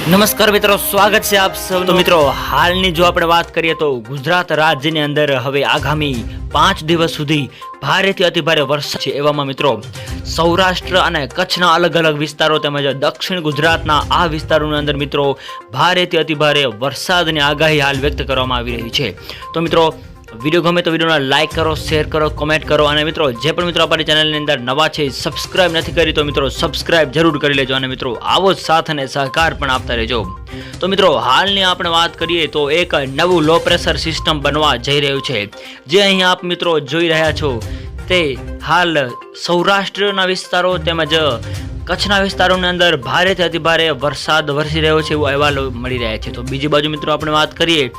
નમસ્કાર મિત્રો, સ્વાગત છે આપ સૌનું। તો મિત્રો, હાલની જો આપણે વાત કરીએ તો ગુજરાત રાજ્યની અંદર હવે આગામી 5 દિવસ સુધી ભારેથી અતિભારે વરસાદ છે। એવામાં મિત્રો સૌરાષ્ટ્ર અને કચ્છના અલગ અલગ વિસ્તારો તેમજ દક્ષિણ ગુજરાતના આ વિસ્તારોની અંદર મિત્રો ભારેથી અતિભારે વરસાદની આગાહી હાલ વ્યક્ત કરવામાં આવી રહી છે। તો મિત્રો વિડીયો ગમે તો વિડીયોને લાઇક કરો, શેર કરો, કોમેન્ટ કરો અને મિત્રો જે પણ મિત્રો આપણી ચેનલની અંદર નવા છે, સબસ્ક્રાઇબ નથી કરી તો મિત્રો સબસ્ક્રાઇબ જરૂર કરી લેજો અને મિત્રો આવો જ સાથ અને સહકાર પણ આપતા રહેજો। તો મિત્રો હાલની આપણે વાત કરીએ તો એક નવું લો પ્રેશર સિસ્ટમ બનવા જઈ રહ્યું છે, જે અહીં આપ મિત્રો જોઈ રહ્યા છો તે હાલ સૌરાષ્ટ્રના વિસ્તારો તેમજ કચ્છના વિસ્તારોની અંદર ભારેથી અતિભારે વરસાદ વરસી રહ્યો છે એવો અહેવાલો મળી રહ્યા છે। તો બીજી બાજુ મિત્રો આપણે વાત કરીએ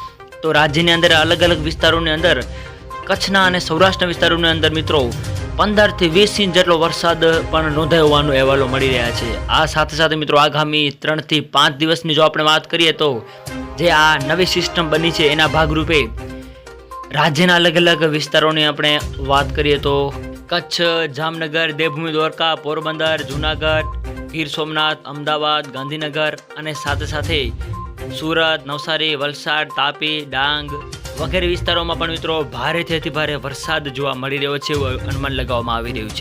તો રાજ્યની અંદર અલગ અલગ વિસ્તારોની અંદર કચ્છના અને સૌરાષ્ટ્રના વિસ્તારોની અંદર મિત્રો 15 થી 20 ઇંચ જેટલો વરસાદ પણ નોંધાયો હોવાનો અહેવાલો મળી રહ્યા છે। આ સાથે સાથે મિત્રો આગામી 3 થી 5 દિવસની જો આપણે વાત કરીએ તો જે આ નવી સિસ્ટમ બની છે એના ભાગરૂપે રાજ્યના અલગ અલગ વિસ્તારોની આપણે વાત કરીએ તો કચ્છ, જામનગર, દેવભૂમિ દ્વારકા, પોરબંદર, જૂનાગઢ, ગીર સોમનાથ, અમદાવાદ, ગાંધીનગર અને સાથે સાથે સુરત, નવસારી, વલસાડ, તાપી, ડાંગ વગેરે વિસ્તારોમાં પણ મિત્રો ભારેથી અતિભારે વરસાદ જોવા મળી રહ્યો છે એવું અનુમાન લગાવવામાં આવી રહ્યું છે।